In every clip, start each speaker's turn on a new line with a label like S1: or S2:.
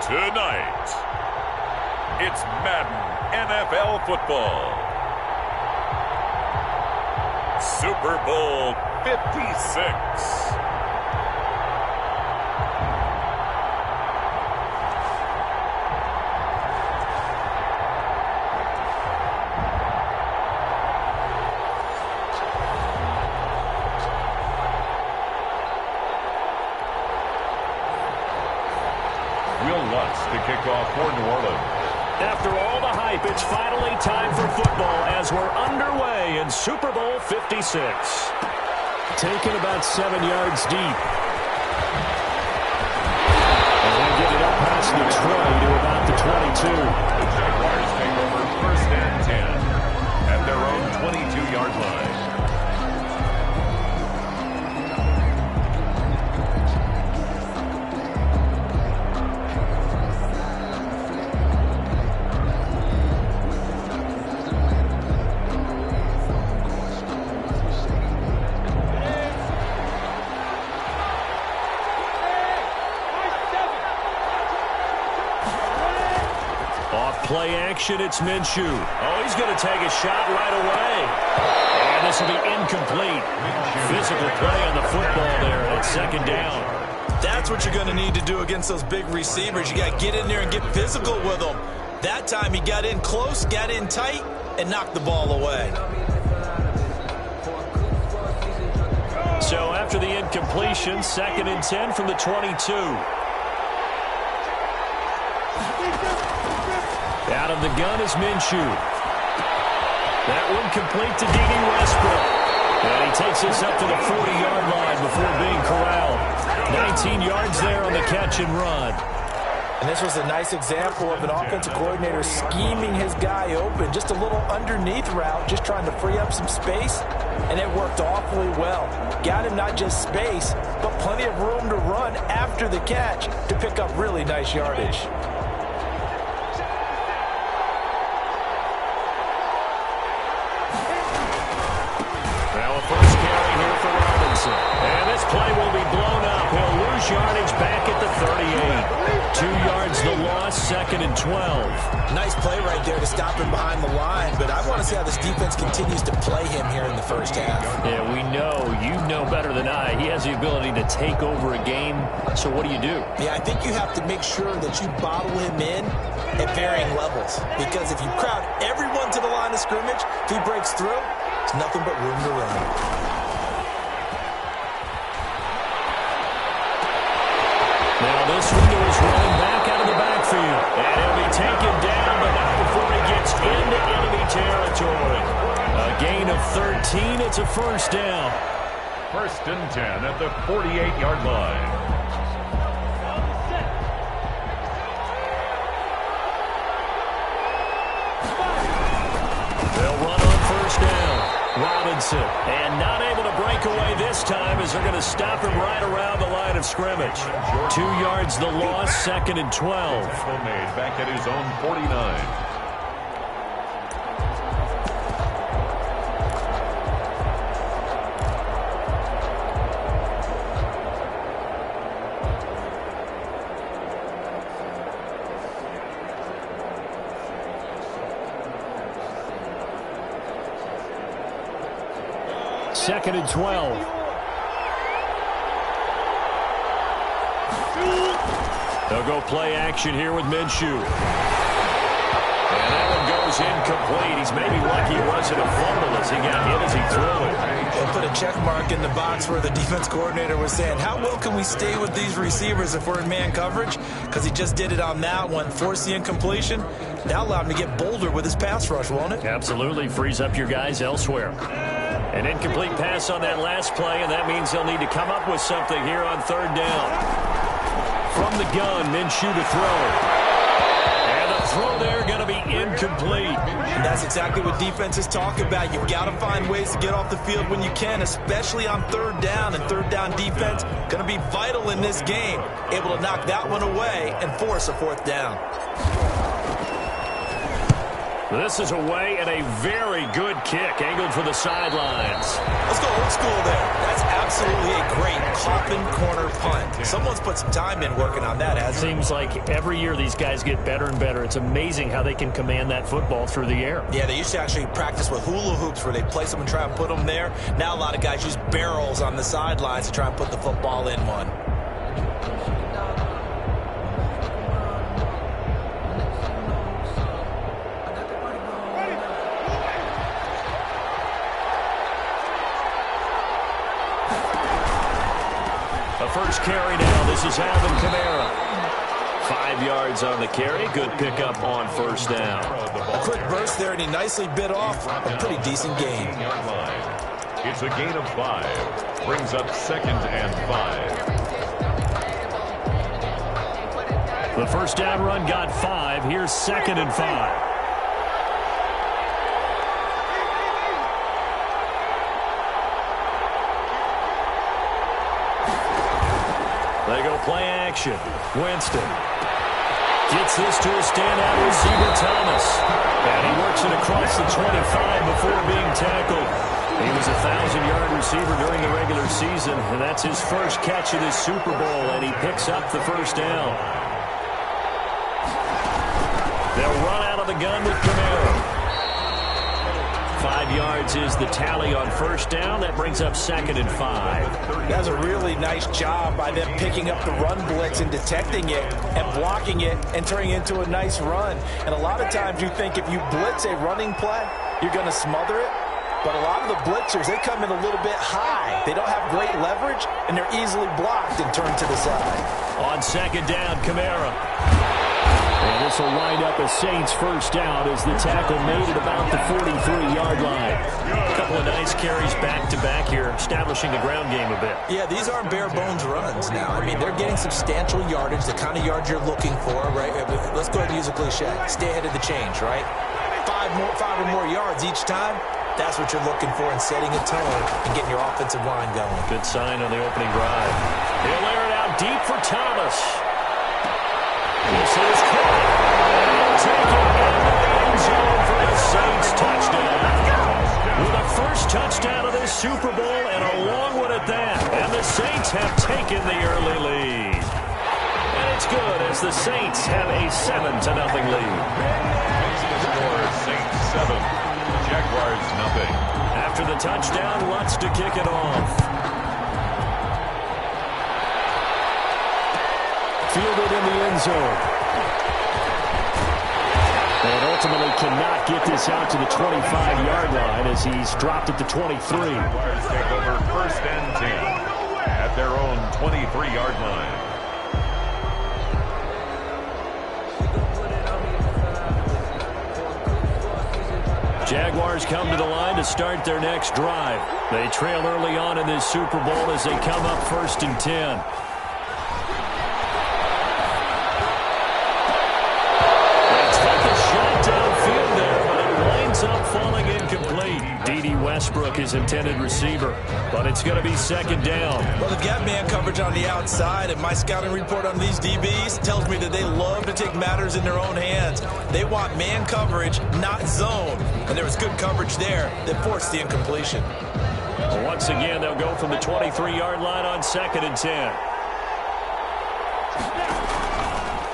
S1: Tonight, it's Madden NFL football. Super Bowl 56.
S2: To kick off for New Orleans.
S3: After all the hype, it's finally time for football as we're underway in Super Bowl 56. Taken about 7 yards deep. And they get it up past the 20 to about the 22.
S2: The Jaguars take over 1st and 10 at their own 22-yard line.
S3: Play action, it's Minshew. Oh, he's going to take a shot right away. And this will be incomplete. Physical play on the football there, and it's 2nd down.
S4: That's what you're going to need to do against those big receivers. You got to get in there and get physical with them. That time he got in close, got in tight, and knocked the ball away.
S3: So after the incompletion, 2nd and 10 from the 22. Out of the gun is Minshew. That one complete to D.D. Westbrook. And he takes us up to the 40-yard line before being corralled. 19 yards there on the catch and run.
S4: And this was a nice example of an offensive coordinator scheming his guy open. Just a little underneath route, just trying to free up some space. And it worked awfully well. Got him not just space, but plenty of room to run after the catch to pick up really nice yardage.
S3: And this play will be blown up. He'll lose yardage back at the 38. 2 yards the loss, 2nd and 12.
S4: Nice play right there to stop him behind the line, but I want to see how this defense continues to play him here in the 1st half.
S3: Yeah, we know. You know better than I. He has the ability to take over a game, so what do you do?
S4: Yeah, I think you have to make sure that you bottle him in at varying levels, because if you crowd everyone to the line of scrimmage, if he breaks through, there's nothing but room to run.
S3: Now this one is running back out of the backfield. And he'll be taken down, but not before he gets into enemy territory. A gain of 13. It's a 1st down.
S2: 1st and 10 at the 48-yard line.
S3: They'll run on 1st down. Robinson. And not able to break away this time as they're going to stop him right around the line of scrimmage. 2 yards the loss, 2nd and 12.
S2: Made back at his own 49.
S3: Second and 12. They'll go play action here with Minshew. And that one goes incomplete. He's maybe lucky it wasn't a fumble as he got hit as he threw it.
S4: They put a check mark in the box where the defense coordinator was saying, how well can we stay with these receivers if we're in man coverage? Because he just did it on that one, forced the incompletion. That allowed him to get bolder with his pass rush, won't it?
S3: Absolutely. Frees up your guys elsewhere. An incomplete pass on that last play, and that means they'll need to come up with something here on 3rd down. From the gun, Minshew to throw. And the throw there going to be incomplete.
S4: And that's exactly what defenses talk about. You've got to find ways to get off the field when you can, especially on 3rd down. And 3rd down defense going to be vital in this game. Able to knock that one away and force a 4th down.
S3: This is away and a very good kick angled for the sidelines.
S4: Let's go old school there. That's absolutely a great caught open corner punt. Someone's put some time in working on that, hasn't it?
S3: Seems like every year these guys get better and better. It's amazing how they can command that football through the air.
S4: Yeah, they used to actually practice with hula hoops where they place them and try and put them there. Now a lot of guys use barrels on the sidelines to try and put the football in one.
S3: First carry now. This is Alvin Kamara. 5 yards on the carry. Good pickup on first down.
S4: A quick burst there, and he nicely bit off a pretty decent gain.
S2: It's a gain of 5. Brings up 2nd and 5.
S3: The first down run got 5. Here's 2nd and 5. They go play action. Winston gets this to a standout receiver, Thomas. And he works it across the 25 before being tackled. He was a 1,000-yard receiver during the regular season, and that's his first catch of this Super Bowl, and he picks up the first down. They'll run out of the gun with Kamara. 5 yards is the tally on first down. That brings up 2nd and 5.
S4: That's a really nice job by them picking up the run blitz and detecting it and blocking it and turning it into a nice run. And a lot of times you think if you blitz a running play, you're going to smother it. But a lot of the blitzers, they come in a little bit high. They don't have great leverage, and they're easily blocked and turned to the side.
S3: On 2nd down, Kamara. And this will wind up a Saints first down as the tackle made at about the 43-yard line. A couple of nice carries back-to-back here, establishing the ground game a bit.
S4: Yeah, these aren't bare-bones runs now. I mean, they're getting substantial yardage, the kind of yards you're looking for, right? Let's go ahead and use a cliche. Stay ahead of the change, right? 5 or more yards each time. That's what you're looking for in setting a tone and getting your offensive line going.
S3: Good sign on the opening drive. He'll air it out deep for Thomas. This is caught. Taken into the end zone for the Saints touchdown. With the first touchdown of this Super Bowl and a long one at that. And the Saints have taken the early lead. And it's good as the Saints have a 7-0 lead.
S2: Score Saints 7. Jaguars nothing.
S3: After the touchdown, Lutz to kick it off. Fielded in the end zone. And ultimately cannot get this out to the 25-yard line as he's dropped at the 23.
S2: Jaguars take over 1st and 10 at their own 23-yard line.
S3: Jaguars come to the line to start their next drive. They trail early on in this Super Bowl as they come up 1st and 10. Up falling incomplete. D.D. Westbrook is intended receiver, but it's going to be 2nd down.
S4: Well, they've got man coverage on the outside, and my scouting report on these DBs tells me that they love to take matters in their own hands. They want man coverage, not zone, and there was good coverage there that forced the incompletion.
S3: Once again, they'll go from the 23-yard line on 2nd and 10.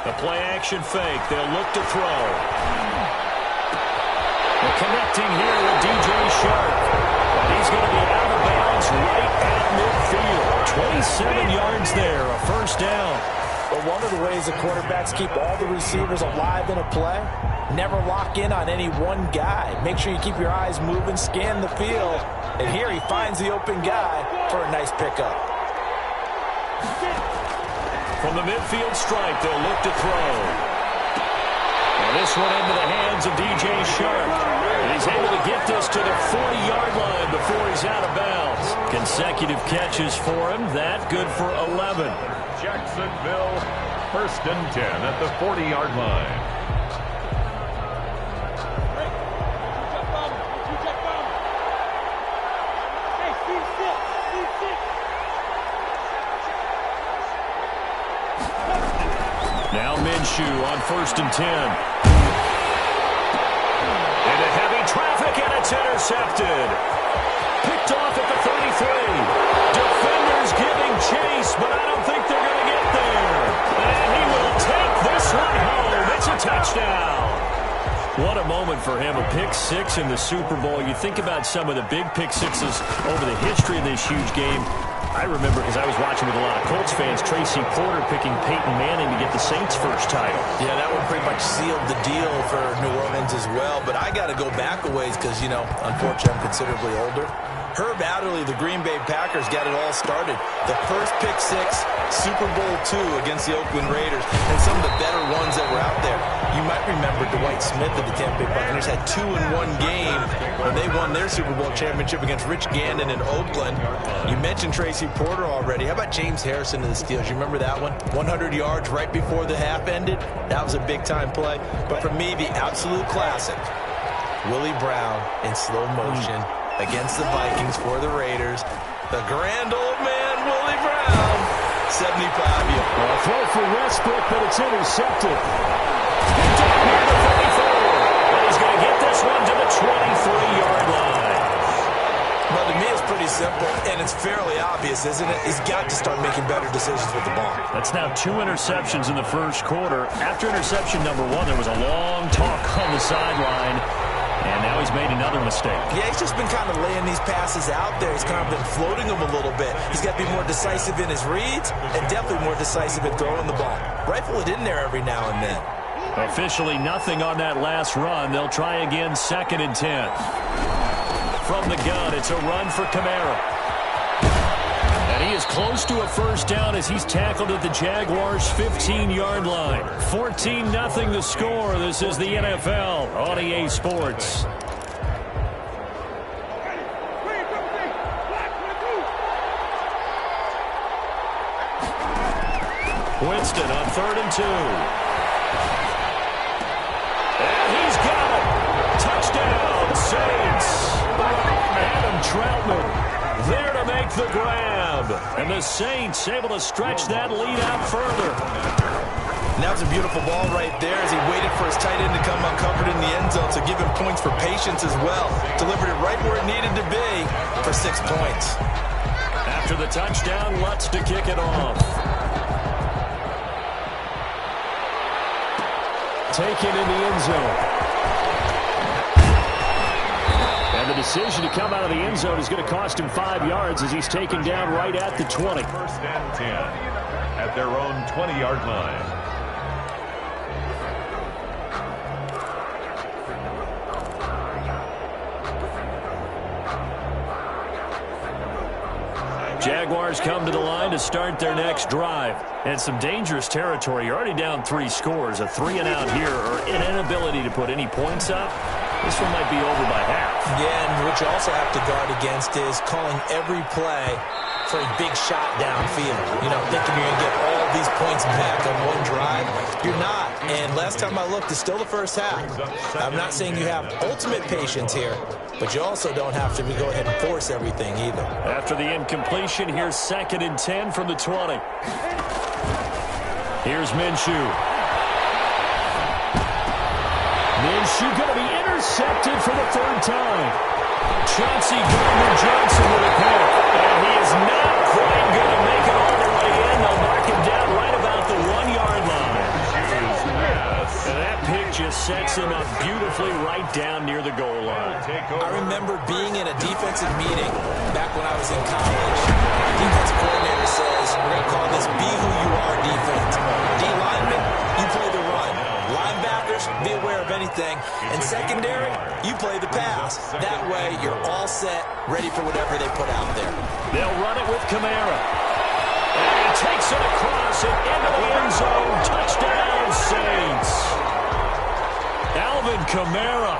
S3: The play-action fake. They'll look to throw. Connecting here with D.J. Shark. He's going to be out of bounds right at midfield. 27 yards there, a first down.
S4: But one of the ways the quarterbacks keep all the receivers alive in a play, never lock in on any one guy. Make sure you keep your eyes moving, scan the field. And here he finds the open guy for a nice pickup.
S3: From the midfield stripe, they'll look to throw. And this one into the hands of D.J. Shark. He's able to get this to the 40-yard line before he's out of bounds. Consecutive catches for him. That good for 11.
S2: Jacksonville, 1st and 10 at the 40-yard line.
S3: Now Minshew on 1st and 10. Into heavy traffic, and it's intercepted. Picked off at the 33. Defenders giving chase, moment for him, a pick six in the Super Bowl. You think about some of the big pick sixes over the history of this huge game. I remember, because I was watching with a lot of Colts fans, Tracy Porter picking Peyton Manning to get the Saints' first title.
S4: Yeah, that one pretty much sealed the deal for New Orleans as well. But I got to go back a ways because, you know, unfortunately, I'm considerably older. Herb Adderley, the Green Bay Packers, got it all started. The first pick six, Super Bowl II against the Oakland Raiders, and some of the better ones that were out there. You might remember Dwight Smith of the Tampa Bay Buccaneers had 2 in one game when they won their Super Bowl championship against Rich Gannon in Oakland. You mentioned Tracy Porter already. How about James Harrison of the Steelers? You remember that one? 100 yards right before the half ended. That was a big-time play. But for me, the absolute classic, Willie Brown in slow motion against the Vikings for the Raiders. The grand old man, Willie Brown, 75-year.
S3: A throw for Westbrook, but it's intercepted. Picked up near the 34. And he's going to get this one to the 23-yard line.
S4: Well, to me, it's pretty simple, and it's fairly obvious, isn't it? He's got to start making better decisions with the ball.
S3: That's now 2 interceptions in the first quarter. After interception number 1, there was a long talk on the sideline. And now he's made another mistake. Yeah,
S4: he's just been kind of laying these passes out there. He's kind of been floating them a little bit. He's got to be more decisive in his reads and definitely more decisive in throwing the ball. Rifle it in there every now and then.
S3: Officially nothing on that last run. They'll try again, 2nd and 10. From the gun, it's a run for Kamara. And he is close to a first down as he's tackled at the Jaguars' 15-yard line. 14-0 the score. This is the NFL on EA Sports. Winston on 3rd and 2. And he's got it. Touchdown, Saints. Adam Troutman there to make the grab. And the Saints able to stretch that lead out further.
S4: And that was a beautiful ball right there as he waited for his tight end to come uncovered in the end zone to give him points for patience as well. Delivered it right where it needed to be for 6 points.
S3: After the touchdown, Lutz to kick it off. Taken in the end zone. And the decision to come out of the end zone is going to cost him 5 yards as he's taken down right at the 20.
S2: 1st and 10 at their own 20-yard line.
S3: Jaguars come to the line to start their next drive. And some dangerous territory. You're already down 3 scores. A 3-and-out here or an inability to put any points up. This one might be over by half.
S4: Yeah, and what you also have to guard against is calling every play for a big shot downfield. You know, thinking you're going to get all these points back on one drive. You're not. And last time I looked, it's still the first half. I'm not saying you have ultimate patience here, but you also don't have to go ahead and force everything either.
S3: After the incompletion, here's 2nd and 10 from the 20. Here's Minshew. Minshew going to be intercepted for the 3rd time. Chauncey Gardner-Johnson with a pick. And he is not quite going to make it all the way in. They'll mark him down right about the 1-yard line. And that pick just sets him up beautifully right down near the goal line.
S4: I remember being in a defensive meeting back when I was in college. The defensive coordinator says, we're going to call this Be Who You Are defense. D-lineman, you play the run. Linebackers, be aware of anything. And secondary, you play the pass. That way, you're all set, ready for whatever they put out there.
S3: They'll run it with Kamara. And he takes it across and into the end zone. Touchdown, Saints. Alvin Kamara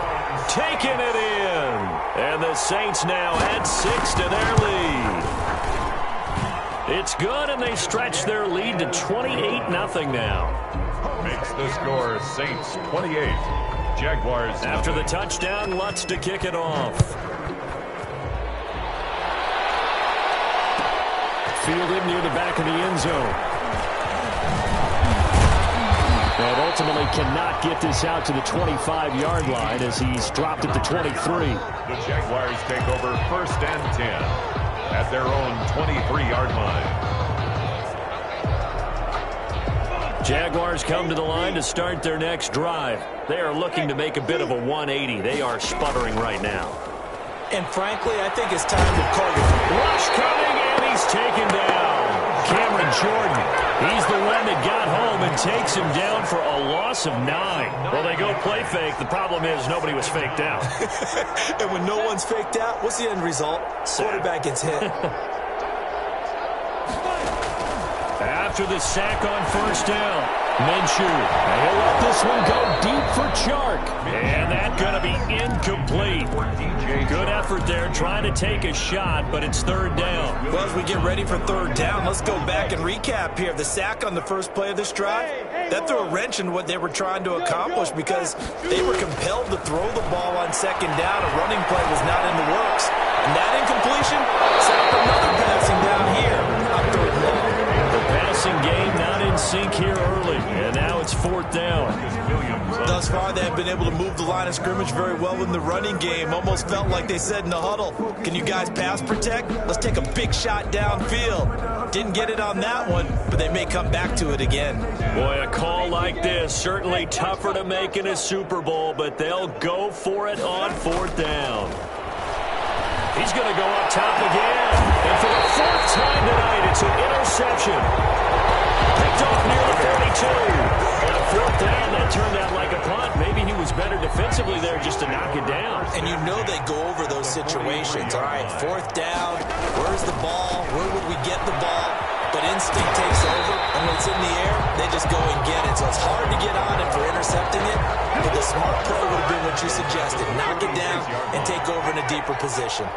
S3: taking it in. And the Saints now add 6 to their lead. It's good, and they stretch their lead to 28-0 now.
S2: Makes the score Saints 28. Jaguars.
S3: After the touchdown, Lutz to kick it off. Fielded near the back of the end zone. And ultimately cannot get this out to the 25-yard line as he's dropped at the 23.
S2: The Jaguars take over 1st and 10 at their own 23-yard line.
S3: Jaguars come to the line to start their next drive. They are looking to make a bit of a 180. They are sputtering right now.
S4: And frankly, I think it's time to call it.
S3: Rush coming, and he's taken down. Cameron Jordan, he's the one that got home and takes him down for a loss of 9. Well, they go play fake. The problem is nobody was faked out.
S4: And when no one's faked out, what's the end result? Quarterback gets hit.
S3: After the sack on first down, Minshew, he'll let this one go deep for Chark. And that's going to be incomplete. Good effort there, trying to take a shot, but it's third down.
S4: Well, as we get ready for third down, let's go back and recap here. The sack on the first play of this drive, that threw a wrench in what they were trying to accomplish because they were compelled to throw the ball on second down. A running play was not in the works. And that incompletion set up another passing down here on third down.
S3: The passing game not in sync here early, and now it's fourth down.
S4: Thus far, they have been able to move the line of scrimmage very well in the running game. Almost felt like they said in the huddle, can you guys pass protect? Let's take a big shot downfield. Didn't get it on that one, but they may come back to it again.
S3: Boy, a call like this, certainly tougher to make in a Super Bowl, but they'll go for it on fourth down. He's going to go up top again. And for the fourth time tonight, it's an interception. Picked off near the 42. And a fourth down, that turned out like a punt. Maybe he was better defensively there just to knock it down.
S4: And you know they go over those situations. All right, fourth down. Where's the ball? Where would we get the ball? But instinct takes over, and when it's in the air, they just go and get it. So it's hard to get on it for intercepting it, but the smart play would have been what you suggested. Knock it down and take over in a deeper position.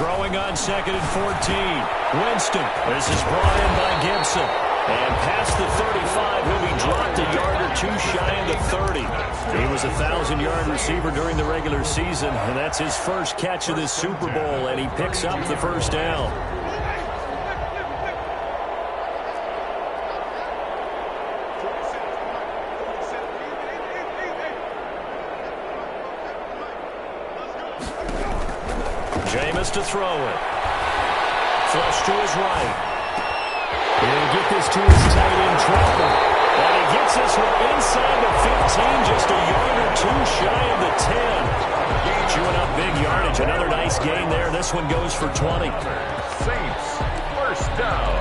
S3: Throwing on second and 14. Winston. This is brought in by Gibson. And past the 35, he'll be dropped a yard or two shy of the 30. He was a 1,000-yard receiver during the regular season, and that's his first catch of this Super Bowl, and he picks up the first down. Jameis to throw it. Flush to his right. He'll get this to his tight end, Trevor. And he gets this one inside the 15, just a yard or two shy of the 10. Chewing up big yardage. Another nice gain there. This one goes for 20.
S2: Saints, first down.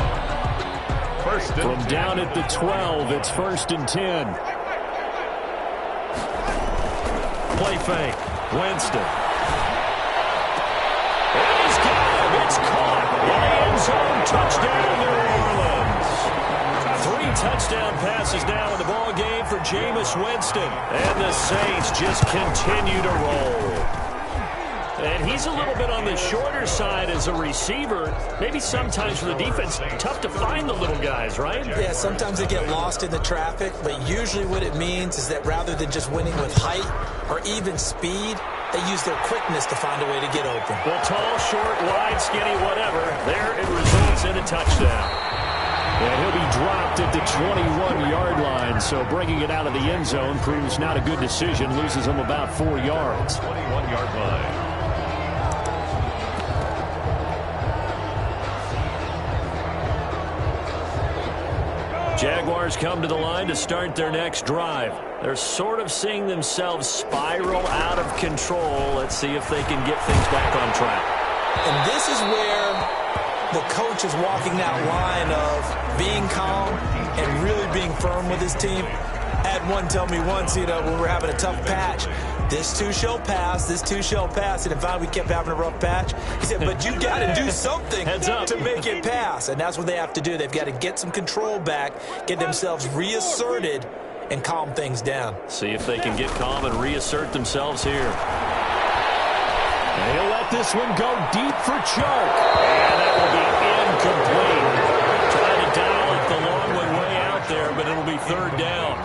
S3: From down at the 12, it's first and 10. Play fake. Winston. And he's got him. It's caught. In the end zone. Touchdown, New Orleans. 3 touchdown passes now in the ball game for Jameis Winston. And the Saints just continue to roll. And he's a little bit on the shorter side as a receiver. Maybe sometimes for the defense, tough to find the little guys, right?
S4: Yeah, sometimes they get lost in the traffic, but usually what it means is that rather than just winning with height or even speed, they use their quickness to find a way to get open.
S3: Well, tall, short, wide, skinny, whatever, there it results in a touchdown. And he'll be dropped at the 21-yard line, so bringing it out of the end zone proves not a good decision, loses him about 4 yards.
S2: 21-yard line.
S3: Jaguars come to the line to start their next drive. They're sort of seeing themselves spiral out of control. Let's see if they can get things back on track.
S4: And this is where the coach is walking that line of being calm and really being firm with his team. I had one tell me once, when we're having a tough patch, this too shall pass, this too shall pass. And if we kept having a rough patch, he said, but you got to do something to make it pass. And that's what they have to do. They've got to get some control back, get themselves reasserted, and calm things down.
S3: See if they can get calm and reassert themselves here. And he'll let this one go deep for Chark. And that will be incomplete. Trying to dial it the long way out there, but it'll be third down.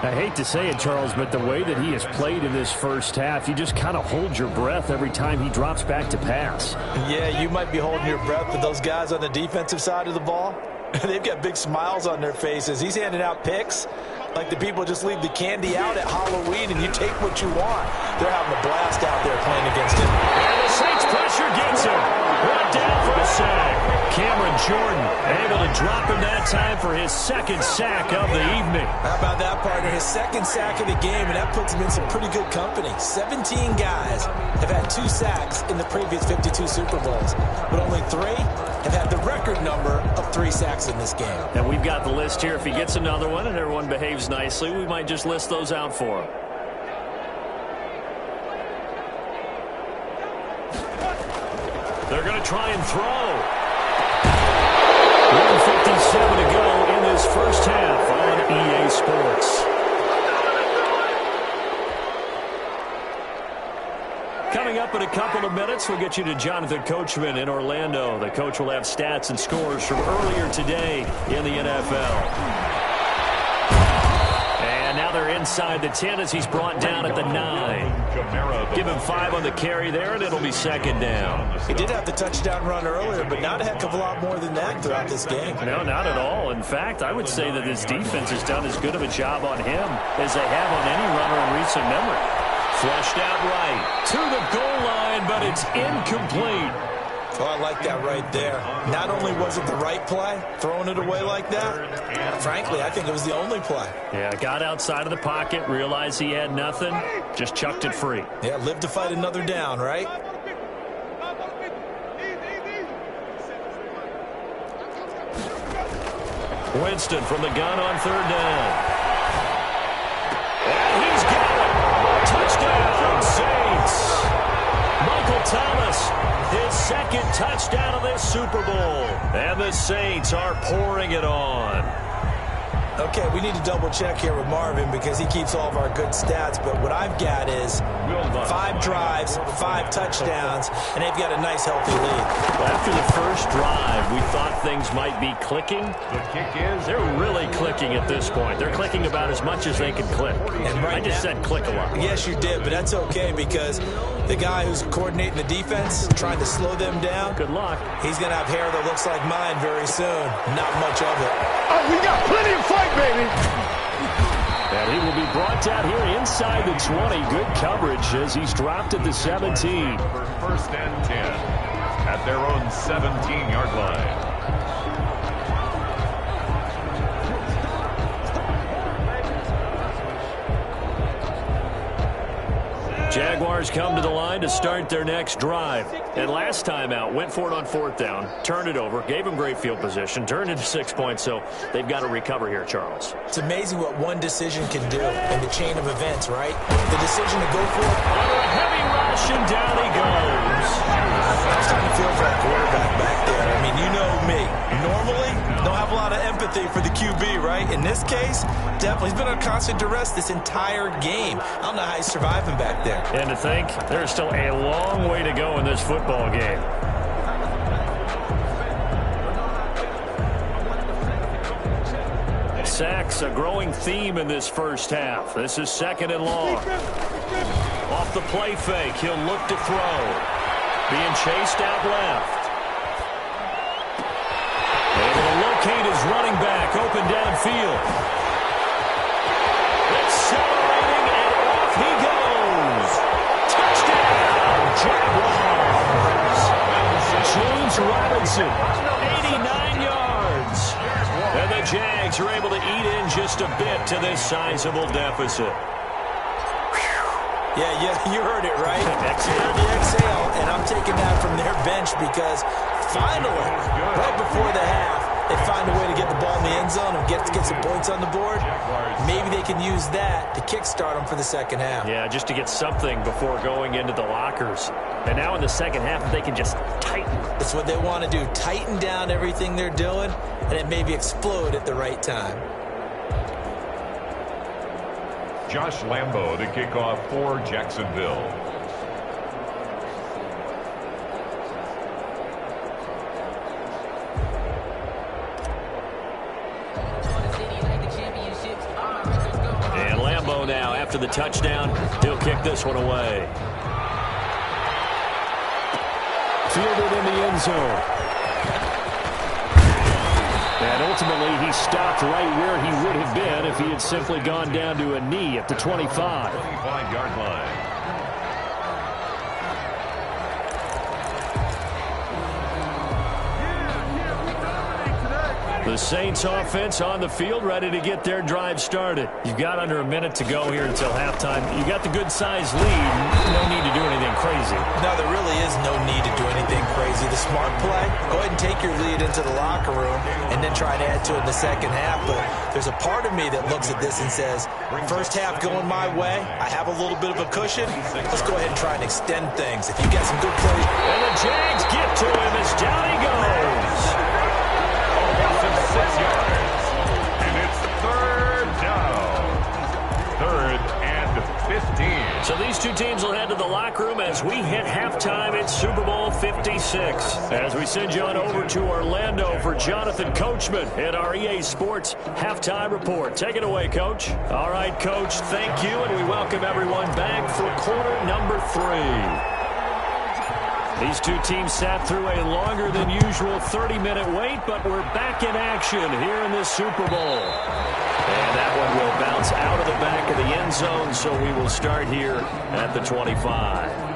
S5: I hate to say it, Charles, but the way that he has played in this first half, you just kind of hold your breath every time he drops back to pass.
S4: Yeah, you might be holding your breath, but those guys on the defensive side of the ball, they've got big smiles on their faces. He's handing out picks like the people just leave the candy out at Halloween and you take what you want. They're having a blast out there playing against him.
S3: And the Saints pressure gets him. Brought down Jordan, able to drop him that time for his second sack of the evening.
S4: How about that, partner? His second sack of the game, and that puts him in some pretty good company. 17 guys have had 2 sacks in the previous 52 Super Bowls, but only 3 have had the record number of 3 sacks in this game.
S3: And we've got the list here. If he gets another one and everyone behaves nicely, we might just list those out for him. They're going to try and throw. 1:57 to go in this first half on EA Sports. Coming up in a couple of minutes, we'll get you to Jonathan Coachman in Orlando. The coach will have stats and scores from earlier today in the NFL. And now they're inside the 10 as he's brought down at the 9. Give him 5 on the carry there, and it'll be second down.
S4: He did have the touchdown run earlier, but not a heck of a lot more than that throughout this game.
S3: No, not at all. In fact, I would say that this defense has done as good of a job on him as they have on any runner in recent memory. Flushed out right to the goal line, but it's incomplete.
S4: Oh, I like that right there. Not only was it the right play, throwing it away like that, frankly, I think it was the only play.
S3: Yeah, got outside of the pocket, realized he had nothing, just chucked it free.
S4: Yeah, live to fight another down, right?
S3: Winston from the gun on third down. And he's got it. Touchdown, Saints. Michael Thomas, his second touchdown of this Super Bowl. And the Saints are pouring it on.
S4: Okay, we need to double check here with Marvin because he keeps all of our good stats, but what I've got is 5 drives, 5 touchdowns, and they've got a nice, healthy lead.
S3: Well, after the first drive, we thought things might be clicking.
S2: The kick is
S3: They're really clicking at this point. They're clicking about as much as they can click.
S4: And right
S3: I just said click a lot.
S4: Yes, you did, but that's okay because the guy who's coordinating the defense, trying to slow them down,
S3: Good luck.
S4: he's going to have hair that looks like mine very soon. Not much of it.
S6: Oh, we got plenty of fight, baby.
S3: And he will be brought down here inside the 20. Good coverage as he's dropped at the 17.
S2: First and 10 at their own 17-yard line.
S3: Jaguars come to the line to start their next drive. And last time out, went for it on 4th down, turned it over, gave them great field position, turned into 6 points, so they've got to recover here, Charles.
S4: It's amazing what one decision can do in the chain of events, right? The decision to go for it.
S3: Under a heavy rush, and down he goes.
S4: I'm starting to feel for that quarterback back there. I mean, you know me. Normally, don't have a lot of empathy for the QB, right? In this case, definitely. He's been on constant duress this entire game. I don't know how he's surviving back there.
S3: And to think, there's still a long way to go in this football game. Sacks, a growing theme in this first half. This is 2nd and long. Off the play fake, he'll look to throw. Being chased out left. Able to locate his running back, open downfield. Accelerating, and off he goes. Touchdown, Jaguars. James Robinson, 89 yards. And the Jags are able to eat in just a bit to this sizable deficit.
S4: Yeah, you heard it, right? You heard the exhale, and I'm taking that from their bench because finally, right before the half, they find a way to get the ball in the end zone and get some points on the board. Maybe they can use that to kickstart them for the second half.
S3: Yeah, just to get something before going into the lockers. And now in the second half, if they can just tighten.
S4: That's what they want to do, tighten down everything they're doing, and it maybe explode at the right time.
S2: Josh Lambo, the kickoff for Jacksonville.
S3: And Lambo now, after the touchdown, he'll kick this one away. Fielded in the end zone. And ultimately, he stopped right where he would have been if he had simply gone down to a knee at the 25.
S2: 25-yard line.
S3: The Saints offense on the field, ready to get their drive started. You've got under a minute to go here until halftime. You got the good-sized lead. No need to do anything crazy.
S4: No, there really is no need to do anything crazy. The smart play, go ahead and take your lead into the locker room and then try to add to it in the second half. But there's a part of me that looks at this and says, first half going my way, I have a little bit of a cushion. Let's go ahead and try and extend things. If you get some good plays.
S3: And the Jags get to him as down he goes.
S2: 6 yards. And it's third down. Third and 15.
S3: So these two teams will head to the locker room as we hit halftime at Super Bowl 56. As we send you on over to Orlando for Jonathan Coachman at our EA Sports Halftime Report. Take it away, Coach. All right, Coach, thank you, and we welcome everyone back for quarter number 3. These two teams sat through a longer than usual 30-minute wait, but we're back in action here in this Super Bowl. And that one will bounce out of the back of the end zone, so we will start here at the 25.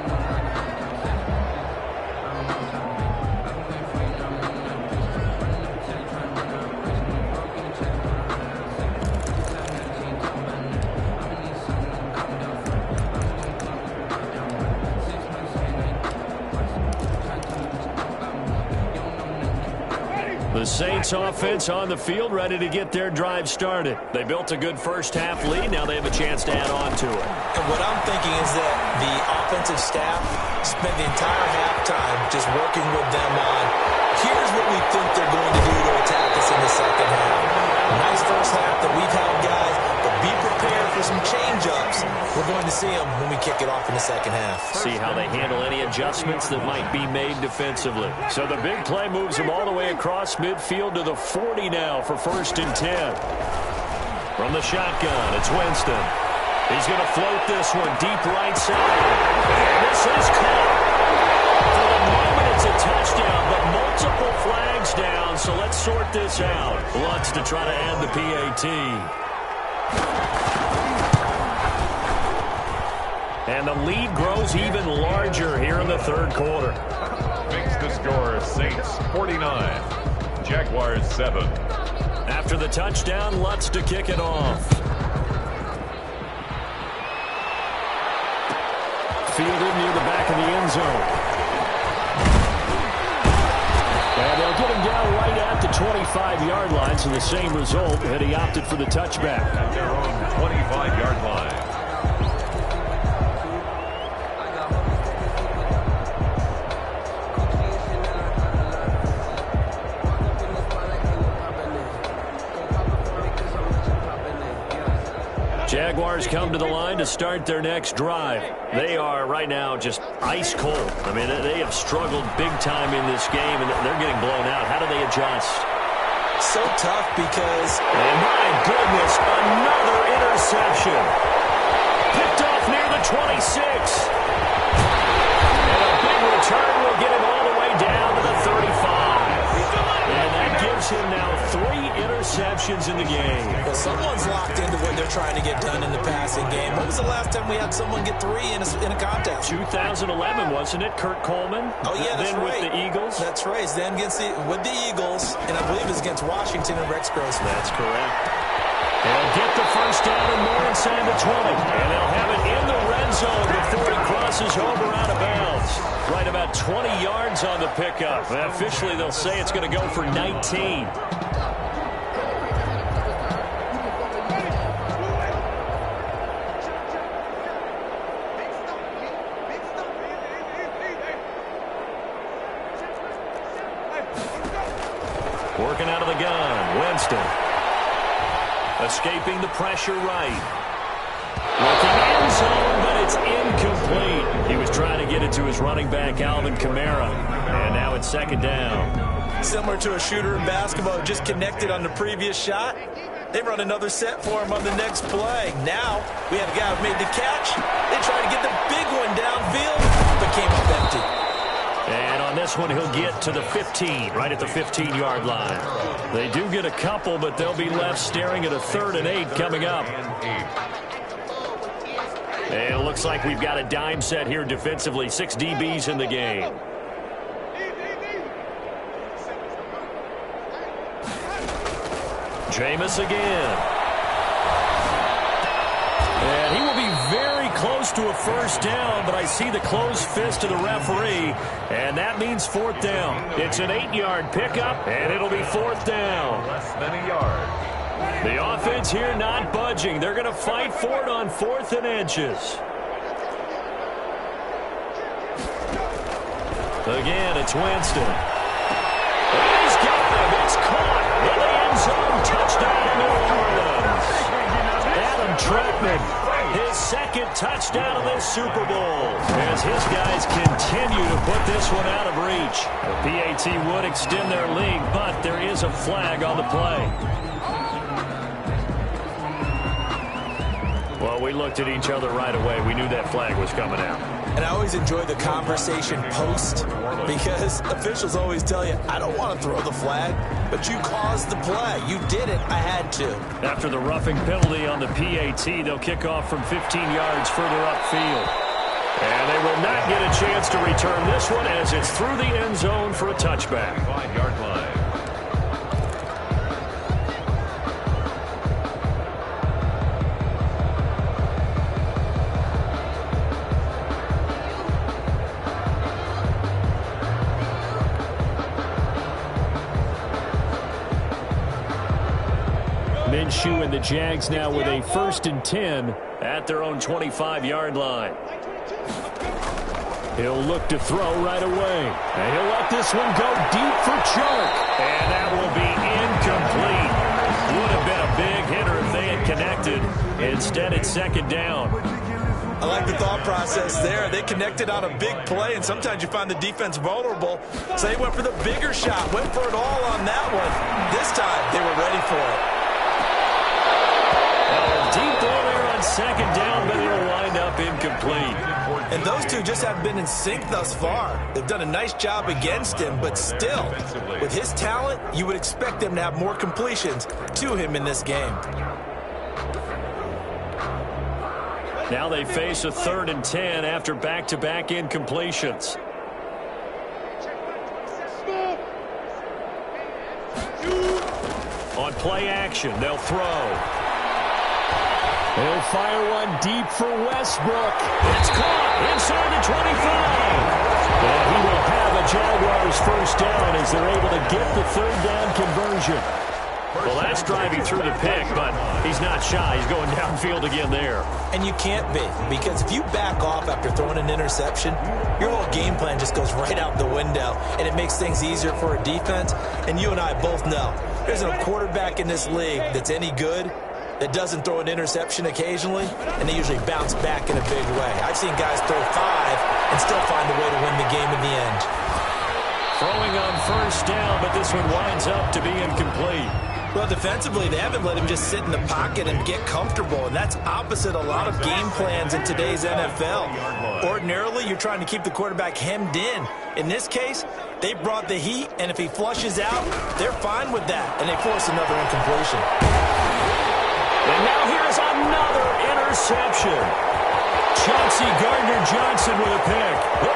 S3: The Saints offense on the field, ready to get their drive started. They built a good first half lead. Now they have a chance to add on to it.
S4: And what I'm thinking is that the offensive staff spent the entire halftime just working with them on, here's what we think they're going to do to attack us in the second half. Nice first half that we've had, guys, but be prepared for some change-ups. We're going to see them when we kick it off in the second half.
S3: See how they handle any adjustments that might be made defensively. So the big play moves them all the way across midfield to the 40 now for 1st and 10. From the shotgun, it's Winston. He's going to float this one deep right side. And this is caught. For the moment, it's a touchdown, but multiple flags down, so let's sort this out. Lutz to try to add the PAT. And the lead grows even larger here in the third quarter.
S2: Makes the score Saints 49, Jaguars 7.
S3: After the touchdown, Lutz to kick it off. Fielded near the back of the end zone. And they'll get him down right at the 25-yard line, so the same result had he opted for the touchback.
S2: At their own 25-yard line.
S3: Jaguars come to the line to start their next drive. They are right now just ice cold. I mean, they have struggled big time in this game, and they're getting blown out. How do they adjust?
S4: So tough because...
S3: And my goodness, another interception. Picked off near the 26. And a big return will get him all the way down to the 35. And that gives him now 3 interceptions in the game.
S4: Well, someone's locked into what they're trying to get done in the passing game. When was the last time we had someone get 3 in a contest?
S3: 2011, wasn't it? Kurt Coleman?
S4: Oh, yeah, that's
S3: then
S4: right.
S3: With the Eagles?
S4: That's right. Then with the Eagles, and I believe it's against Washington and Rex Grossman.
S3: That's correct. They'll get the first down and more inside the 20. And they'll have it in the red zone before he crosses over out of bounds. Right about 20 yards on the pickup. And officially, they'll say it's going to go for 19. Working out of the gun, Winston. Escaping the pressure right. Looking end zone, but it's incomplete. He was trying to get it to his running back, Alvin Kamara. And now it's 2nd down.
S4: Similar to a shooter in basketball who just connected on the previous shot. They run another set for him on the next play. Now, we have a guy who made the catch. They try to get the big one downfield, but came up empty.
S3: And on this one, he'll get to the 15, right at the 15-yard line. They do get a couple, but they'll be left staring at a 3rd and 8 coming up. And it looks like we've got a dime set here defensively. 6 DBs in the game. Jameis again. And he will be very close to a first down, but I see the closed fist of the referee, and that means fourth down. It's an 8-yard pickup, and it'll be fourth down.
S2: Less than a yard.
S3: The offense here not budging. They're going to fight for it on 4th and inches. Again, it's Winston. And he's got him. It's caught in the end zone. Touchdown, New Orleans. Adam Trautman, his second touchdown of this Super Bowl, as his guys continue to put this one out of reach. The PAT would extend their lead, but there is a flag on the play. Well, we looked at each other right away. We knew that flag was coming out.
S4: And I always enjoy the conversation post, because officials always tell you, I don't want to throw the flag, but you caused the play. You did it. I had to.
S3: After the roughing penalty on the PAT, they'll kick off from 15 yards further upfield. And they will not get a chance to return this one as it's through the end zone for a touchback.
S2: 5-yard line.
S3: Minshew and the Jags now with a 1st and 10 at their own 25-yard line. He'll look to throw right away. And he'll let this one go deep for Chark. And that will be incomplete. Would have been a big hitter if they had connected. Instead, it's 2nd down.
S4: I like the thought process there. They connected on a big play, and sometimes you find the defense vulnerable. So they went for the bigger shot, went for it all on that one. This time, they were ready for it.
S3: Deep ball there on 2nd down, but it'll wind up incomplete.
S4: And those two just have been in sync thus far. They've done a nice job against him, but still, with his talent, you would expect them to have more completions to him in this game.
S3: Now they face a 3rd and 10 after back-to-back incompletions. On play action, they'll throw. They'll fire one deep for Westbrook. It's caught inside the 25. And he will have a Jaguars first down as they're able to get the 3rd down conversion. Well, that's driving through the pick, but he's not shy. He's going downfield again there.
S4: And you can't be, because if you back off after throwing an interception, your whole game plan just goes right out the window, and it makes things easier for a defense. And you and I both know there's a quarterback in this league that's any good that doesn't throw an interception occasionally, and they usually bounce back in a big way. I've seen guys throw 5 and still find a way to win the game in the end.
S3: Throwing on first down, but this one winds up to be incomplete.
S4: Well, defensively, they haven't let him just sit in the pocket and get comfortable, and that's opposite a lot of game plans in today's NFL. Ordinarily, you're trying to keep the quarterback hemmed in. In this case, they brought the heat, and if he flushes out, they're fine with that, and they force another incompletion.
S3: And now here's another interception. Chauncey Gardner-Johnson with a pick. The